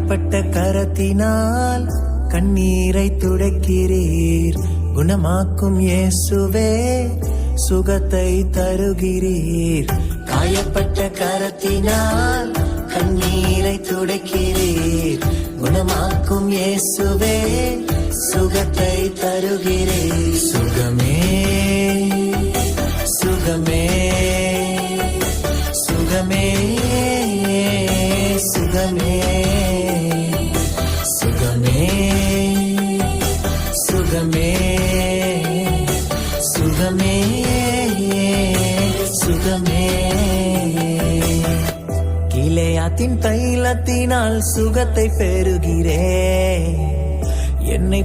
காயப்பட்ட கரத்தினால் கண்ணீரை துடைக்கிறீர். குணமாக்கும் இயேசுவே சுகத்தை தருகிறீர். காயப்பட்ட கரத்தினால் கண்ணீரை துடைக்கிறீர். குணமாக்கும் இயேசுவே சுகத்தை தருகிறீர். சுகமே சுகமே சுகமே சுகமே சுகமே சுகமே சுகமே சுகமே. கிலேயாத்தின் தைலத்தினால் சுகத்தை பெறுகிறேன். என்னை